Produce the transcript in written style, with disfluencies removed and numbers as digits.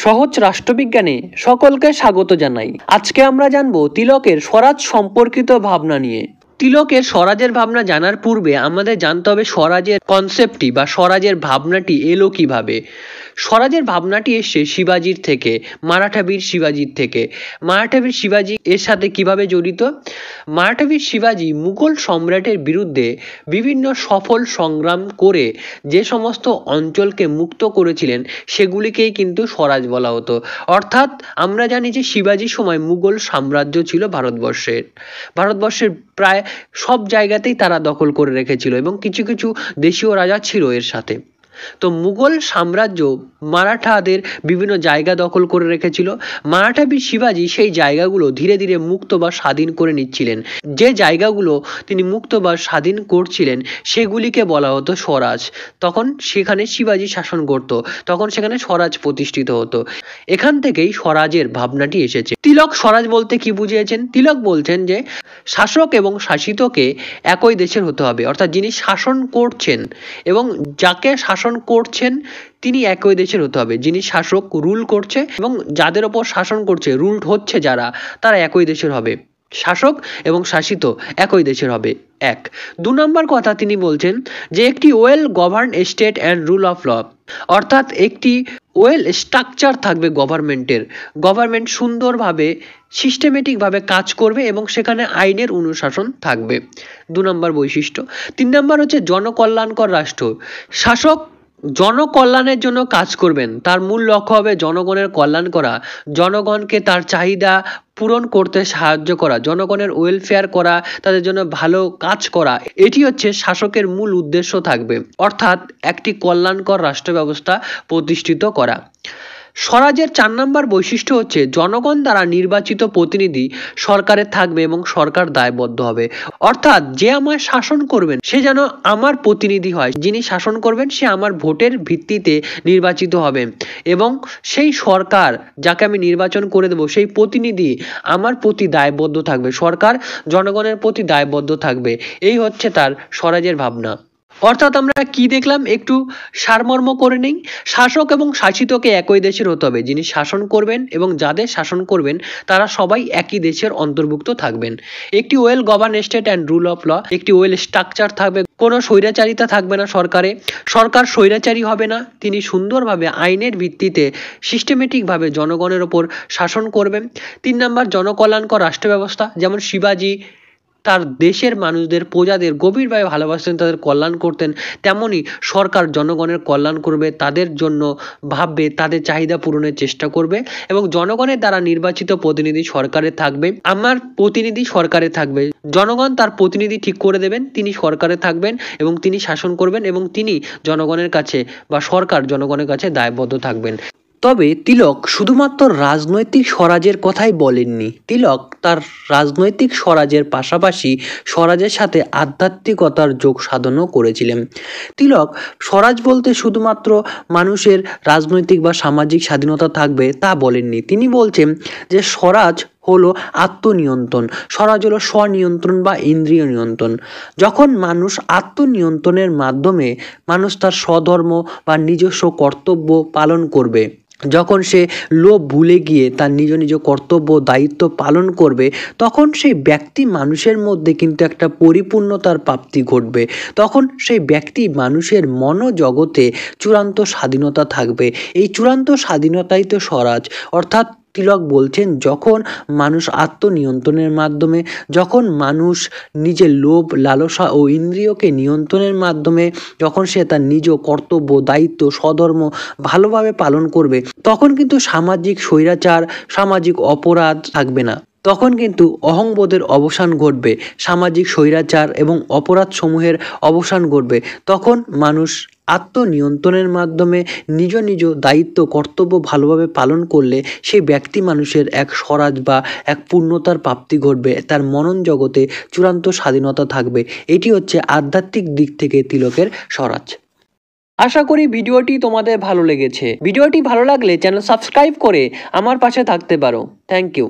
সহজ রাষ্ট্রবিজ্ঞানে সকলকে স্বাগত জানাই। আজকে আমরা জানব তিলকের স্বরাজ সম্পর্কিত ভাবনা নিয়ে। তিলকের স্বরাজের ভাবনা জানার পূর্বে আমাদের জানতে হবে স্বরাজের কনসেপ্টটি বা স্বরাজের ভাবনাটি এলো কিভাবে। স্বরাজের ভাবনাটি এসছে শিবাজির থেকে, মারাঠা বীর শিবাজির থেকে। মারাঠা বীর শিবাজি এর সাথে কিভাবে জড়িত? মারাঠা বীর শিবাজি মুঘল সম্রাটের বিরুদ্ধে বিভিন্ন সফল সংগ্রাম করে যে সমস্ত অঞ্চলকে মুক্ত করেছিলেন সেগুলিকেই কিন্তু স্বরাজ বলা হতো। অর্থাৎ আমরা জানি যে শিবাজির সময় মুঘল সাম্রাজ্য ছিল ভারতবর্ষের প্রায় সব জায়গাতেই তারা দখল করে রেখেছিল এবং কিছু কিছু দেশীয় রাজা ছিল এর সাথে। তো মুঘল সাম্রাজ্য মারাঠাদের বিভিন্ন জায়গা দখল করে রেখেছিল। মারাঠা বীর শিবাজি সেই জায়গাগুলো ধীরে ধীরে মুক্ত বা স্বাধীন করে নিচ্ছিলেন। যে জায়গাগুলো তিনি মুক্ত বা স্বাধীন করছিলেন সেগুলিকে বলা হতো স্বরাজ। তখন সেখানে শিবাজি শাসন করত, তখন সেখানে স্বরাজ প্রতিষ্ঠিত হতো। এখান থেকেই স্বরাজের ভাবনাটি এসেছে। তিলক স্বরাজ বলতে কি বুঝিয়েছেন? তিলক বলছেন যে শাসক এবং শাসিতকে একই দেশের হতে হবে, অর্থাৎ যিনি শাসন করছেন এবং যাকে শাসন করছেন তিনি একই দেশের হতে হবে। যিনি শাসক রুল করছে এবং যাদের ওপর শাসন করছে, রুলড হচ্ছে যারা, তারা একই দেশের হবে। শাসক এবং শাসিত একই দেশের হবে। 1 2 নম্বর কথা তিনি বলছেন যে একটি well govern state and rule of law, অর্থাৎ একটি ওয়েল স্ট্রাকচার থাকবে গভর্নমেন্ট সুন্দরভাবে সিস্টেমেটিকভাবে কাজ করবে এবং সেখানে আইনের অনুশাসন থাকবে। 2 নম্বর বৈশিষ্ট্য। 3 নম্বর হচ্ছে জনকল্যাণকর রাষ্ট্র। শাসক জনকল্যাণের জন্য কাজ করবেন, তার মূল লক্ষ্য হবে জনগণের কল্যাণ করা, জনগণকে তার চাহিদা পূরণ করতে সাহায্য করা, জনগণের ওয়েলফেয়ার করা, তাদের জন্য ভালো কাজ করা। এটি হচ্ছে শাসকের মূল উদ্দেশ্য থাকবে, অর্থাৎ একটি কল্যাণকর রাষ্ট্র ব্যবস্থা প্রতিষ্ঠিত করা। স্বরাজের 4 নম্বর বৈশিষ্ট্য হচ্ছে জনগণ দ্বারা নির্বাচিত প্রতিনিধি সরকারে থাকবে এবং সরকার দায়বদ্ধ হবে। অর্থাৎ যে আমার শাসন করবেন সে যেন আমার প্রতিনিধি হয়, যিনি শাসন করবেন সে আমার ভোটের ভিত্তিতে নির্বাচিত হবে এবং সেই সরকার যাকে আমি নির্বাচন করে দেবো সেই প্রতিনিধি আমার প্রতি দায়বদ্ধ থাকবে, সরকার জনগণের প্রতি দায়বদ্ধ থাকবে। এই হচ্ছে তার স্বরাজের ভাবনা। অর্থাৎ আমরা কি দেখলাম একটু সারমর্ম করে নেই। শাসক এবং শাসিতকে একই দেশের হতে হবে, যিনি শাসন করবেন এবং যাদের শাসন করবেন তারা সবাই একই দেশের অন্তর্ভুক্ত থাকবেন। একটি well govern state and rule of law, একটি ওয়েল স্ট্রাকচার থাকবে, কোনো স্বৈরাচারিতা থাকবে না সরকার স্বৈরাচারী হবে না, তিনি সুন্দরভাবে আইনের ভিত্তিতে সিস্টেমেটিকভাবে জনগণের ওপর শাসন করবেন। 3 নম্বর জনকল্যাণকর রাষ্ট্র ব্যবস্থা। যেমন শিবাজি তার দেশের মানুষদের, প্রজাদের গভীরভাবে ভালোবাসতেন, তাদের কল্যাণ করতেন, তেমনি সরকার জনগণের কল্যাণ করবে, তাদের জন্য ভাববে, তাদের চাহিদা পূরণের চেষ্টা করবে এবং জনগণের দ্বারা নির্বাচিত প্রতিনিধি সরকারে থাকবে। আমার প্রতিনিধি সরকারে থাকবে, জনগণ তার প্রতিনিধি ঠিক করে দেবেন, তিনি সরকারে থাকবেন এবং তিনি শাসন করবেন এবং তিনি জনগণের কাছে বা সরকার জনগণের কাছে দায়বদ্ধ থাকবেন। তবে তিলক শুধুমাত্র রাজনৈতিক স্বরাজের কথাই বলেননি। তিলক তার রাজনৈতিক স্বরাজের পাশাপাশি স্বরাজের সাথে আধ্যাত্মিকতার যোগ সাধনও করেছিলেন। তিলক স্বরাজ বলতে শুধুমাত্র মানুষের রাজনৈতিক বা সামাজিক স্বাধীনতা থাকবে তা বলেননি। তিনি বলছেন যে স্বরাজ হলো আত্মনিয়ন্ত্রণ, স্বরাজ হলো স্বনিয়ন্ত্রণ বা ইন্দ্রিয় নিয়ন্ত্রণ। যখন মানুষ আত্মনিয়ন্ত্রণের মাধ্যমে মানুষ তার স্বধর্ম বা নিজস্ব কর্তব্য পালন করবে, যখন সে লোভ ভুলে গিয়ে তার নিজ কর্তব্য দায়িত্ব পালন করবে, তখন সেই ব্যক্তি মানুষের মধ্যে কিন্তু একটা পরিপূর্ণতার প্রাপ্তি ঘটবে। তখন সেই ব্যক্তি মানুষের মনোজগতে চূড়ান্ত স্বাধীনতা থাকবে। এই চূড়ান্ত স্বাধীনতাই তো স্বরাজ। অর্থাৎ তিলক বলছেন যখন মানুষ আত্মনিয়ন্ত্রণের মাধ্যমে, যখন মানুষ নিজের লোভ লালসা ও ইন্দ্রিয়কে নিয়ন্ত্রণের মাধ্যমে যখন সে তার নিজ কর্তব্য দায়িত্ব স্বধর্ম ভালোভাবে পালন করবে, তখন কিন্তু সামাজিক স্বৈরাচার, সামাজিক অপরাধ থাকবে না। তখন কিন্তু অহংবোধের অবসান ঘটবে, সামাজিক স্বৈরাচার এবং অপরাধ সমূহের অবসান ঘটবে। তখন মানুষ আত্মনিয়ন্ত্রণের মাধ্যমে নিজ দায়িত্ব কর্তব্য ভালোভাবে পালন করলে সেই ব্যক্তি মানুষের এক স্বরাজ বা এক পূর্ণতার প্রাপ্তি ঘটবে, তার মনন জগতে চূড়ান্ত স্বাধীনতা থাকবে। এটি হচ্ছে আধ্যাত্মিক দিক থেকে তিলকের স্বরাজ। আশা করি ভিডিওটি তোমাদের ভালো লেগেছে। ভিডিওটি ভালো লাগলে চ্যানেল সাবস্ক্রাইব করে আমার পাশে থাকতে পারো। Thank you.